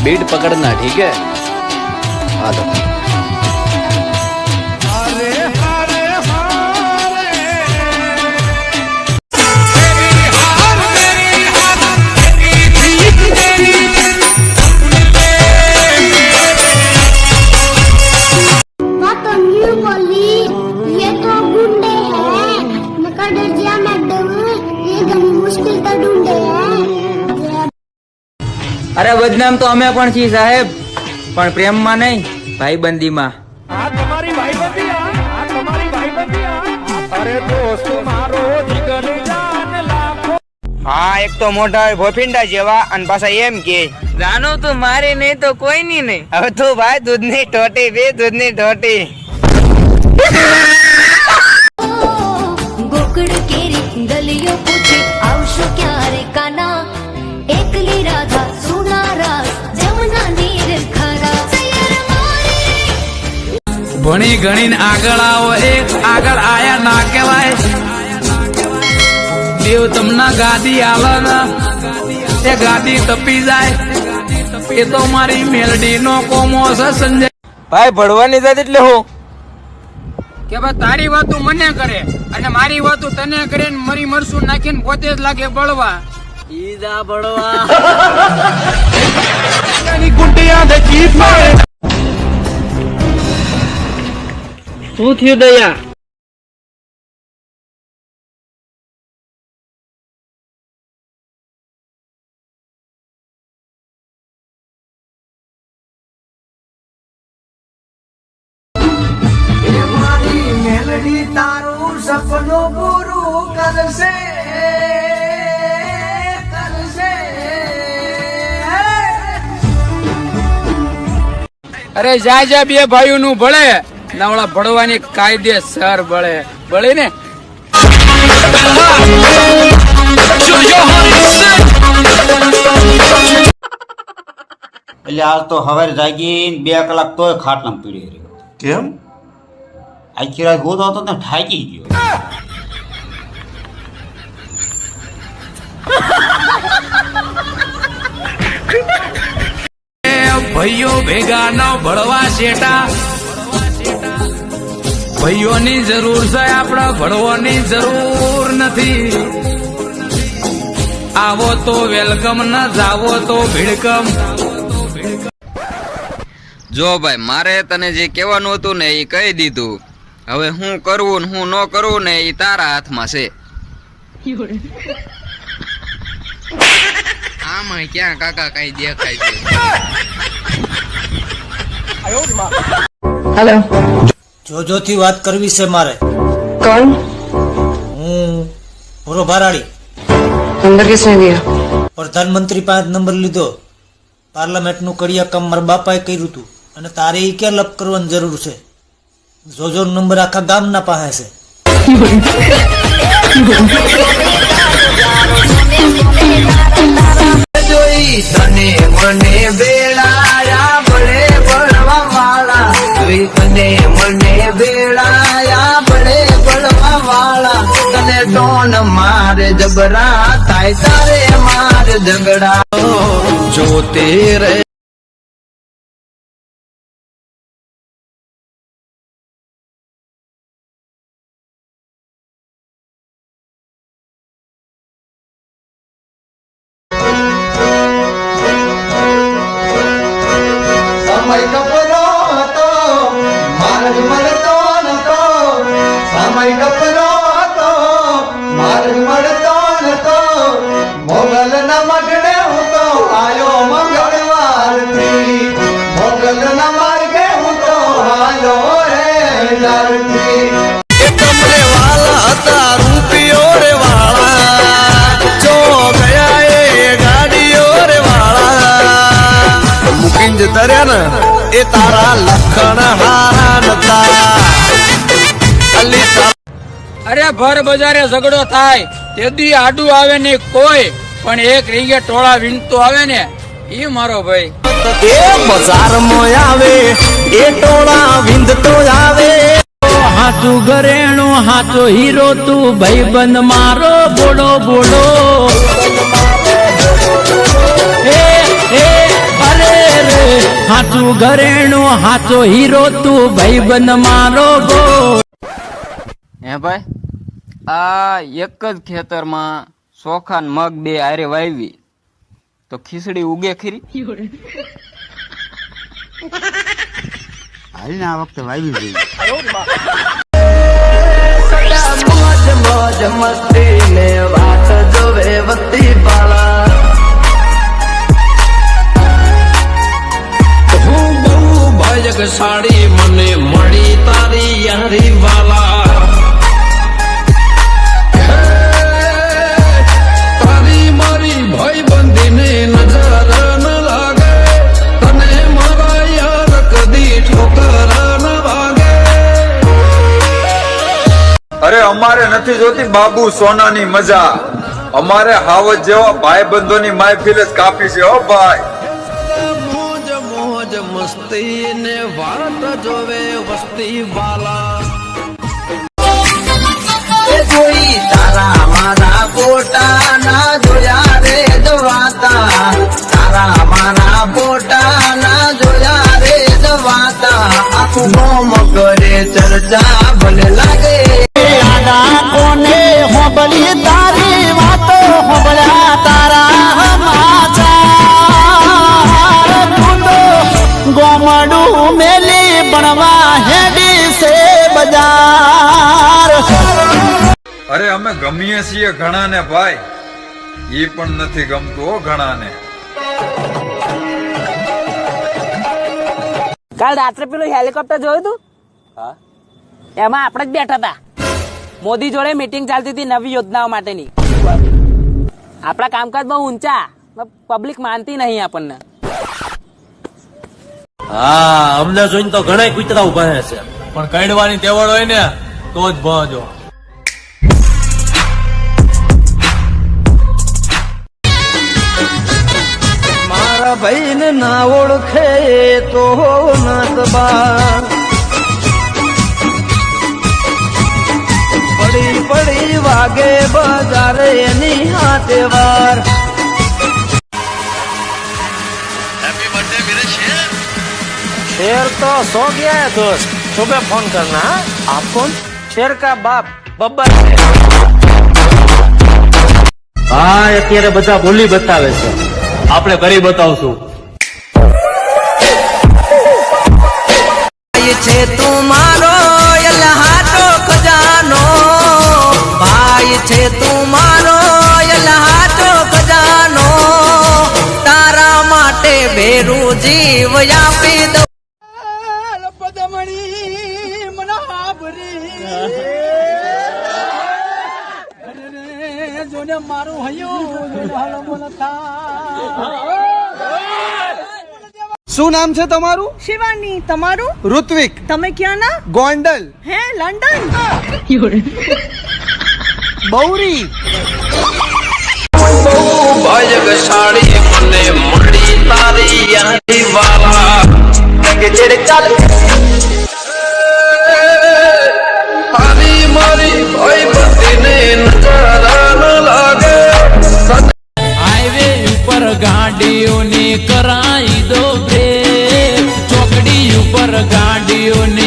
Beat पकड़ना, ठीक है? आ दो। ये तो गुंडे हैं, मकर दर्जिया मैडम, ये घनी मुश्किल का ढूंढे हैं। अरे बदनाम तो અમે પણ છીએ સાહેબ, પણ પ્રેમમાં નહીં, ભાઈબંધીમાં। આ તમારી ભાઈબંધી, આ તમારી ભાઈબંધી। અરે દોસ્ત મારો જીગર જાન લાખો। હા, એક તો મોટા ભોફિંડા જેવા અને પાછા એમ કે જાનો તો મારે નહીં તો કોઈ નહીં। હવે તું ભાઈ દૂધની ટોટી બે, દૂધની ટોટી। गोकुड़ केरी गलियों पूछे आवशो क्यारे काना एकली राधा सुना रास जमुना नीर खरा ભણી ગણીને આગળ આવો, એક આગળ આયા ના કહેવાય। દેવ તમને ગાદી આલે ને એ ગાદી તપી જાય, એ તો મારી મેલડી નો કોમો છે સંજય ભાઈ ભણવાની જાત એટલે હું કે ભાઈ તારી વાતો મને કરે અને મારી વાતો તને કરે ને મરી મરસું નાખીને પોતે જ લાગે બળવા। ઈજા બળવા ગુંડિયા દે જીત મારે। શું થયું દયા? તારું સપનું પૂરું કરશે, કરશે। અરે જા જા બે ભાઈઓ નું ભળે નવળા ભળવાની કાયદેસર બળે ને। એટલે આજ તો હવે જાગીને 2 કલાક તોય ખાટલામાં પીડી રહ્યો। કેમ? આખી રાત ગોતો હતો ને થાકી ગયો। ભાઈઓ ભેગા ન ભળવા શેટા, ભાઈઓની જરૂર છે, આપણે ભળવાની જરૂર નથી। આવો તો વેલકમ ન જાવો તો ભીડકમ। જો ભાઈ, મારે તને જે કહેવાનું હતું ને એ કહી દીધું। હવે હું કરવું ને હું ન કરવું ને એ તારા હાથમાં છે। આમાં ક્યાં કાકા કઈ દેખાય છે? હેલો, જોજો થી વાત કરવી છે મારે। कौन? હું પૂરો ભરાડી। नंबर किसने दिया? પ્રધાનમંત્રી 5 નંબર લીધો। પાર્લામેન્ટ નું કડિયા કામ મારા બાપાએ કર્યું હતું અને તારે એ ક્યાં લપ કરવાની જરૂર છે? જોજો નંબર આખા ગામના પાસે છે। જોઈ તને મને બેડાયા બળે બળવા વાળા, જોઈ તને મને બેડાયા બળે બળવા વાળા, તને ટોન મારે જબરા થાય તારે મારે ઝગડા જો તેરે સમય કપરો હતો માર્ગ મળતો નતો, સમય કપરો હતો માર્ગ મળતો નતો, મોગલ ના મગડે હું તો આયો મંગળવાર થી, મોગલ ના માર્ગે હું તો આયો રે ડરથી। તમને વાલા હતા રૂપિયો રે વાળા, જો ગયા એ ગાડીઓ રે વાળા, મૂકીને જતા રહ્યા ને એ તારા લખણ હારા નતા। અરે ભર બજારે ઝઘડો થાય તેથી આડું આવે ને કોઈ, પણ એક રીંગે ટોળા વીણતો આવે ને એ મારો ભાઈ। એ બજારમાં આવે એ ટોળા વિંદ તો આવે. હાચું ઘરેણું હાચો હીરો તું ભાઈબંધ મારો બોડો બોડો. અરે રે હાચું ઘરેણું હાચો હીરો તું ભાઈબંધ મારો ગો. હે ભાઈ, આ એક જ ખેતરમાં ચોખા ને મગ બે હારે વાવી તો ખીચડી ઉગે ખરી? હાલને આ વખતે વાવી જોઈએ. મોજ મોજ મસ્તી ને વાત જોવે વસ્તી વાળા. હું બહુ ભાગ્યશાળી મને મળી તારી યારી વાલા. તારી મારી ભાઈબંધીને નજર ન લાગે, તને મારા યાર કદી ઠોકર ન વાગે. અરે અમારે નથી જોતી બાબુ સોનાની મજા, અમારે હાવજ જેવા ભાઈબંધોની મહેફિલ જ કાફી છે. હો ભાઈ, મોજ મોજ મસ્તી ને વાત જોવે વસ્તી વાલા. જોઈ તારા મારા ફોટા ના જોયા રે જવાતા. તારા મારા ફોટા ના જોયા રે જવાતા. આખું ગામ કરે ચર્ચા ભલે લાગે. કોને હોબળી તારી વાતો હોબળ્યા તારા સમાચાર. તું તો ગોમડું મેલી બનવા હેડી છે બજાર. અરે અમે ગમીએ છીએ ઘણાને ભાઈ, ઈ પણ નથી ગમતું હો ઘણાને. કાલ રાત્રે પેલું હેલિકોપ્ટર જોયું તું? એમાં આપણે જ બેઠા હતા. મોદી જોડે મીટિંગ ચાલતી હતી નવી યોજનાઓ માટેની. આપણા કામકાજ બહુ ઊંચા, પબ્લિક માનતી નહીં આપણને. હા, અમને જોઈને તો ઘણા કૂતરા ઉભા છે, પણ કઈડવાની તેવડ હોય ને તો જ ભજો. મારા ભાઈને ના ઓળખે તો નાતબા. પડી પડી વાગે બજારે એની હાથે વાર. शेर तो सो गया है दोस्त, सुबह फोन करना. आप कौन? शेर का बाप बब्बर है. હા, અત્યારે બધા બોલી બતાવે છે, આપણે કરી બતાવશું. છે તું મારો યલહાટો ખજાનો. ભાઈ છે તું મારો યલહાટો ખજાનો. તારા માટે ભેરું જીવ આપી દઉં. શું નામ છે તમારું? શિવાની. તમારું? ઋત્વિક. તમે ક્યાં ના? ગોંડલ. હે, લંડન. બૌરી. ભાગ્યશાળી મને મળી તારી યારી વાલા. તારી મારી ભાઈબંધીને નજર ન લાગે. હાઈવે ઉપર ગાડીઓને કરાઈ દો બ્રેક, ચોકડી ઉપર ગાડીઓને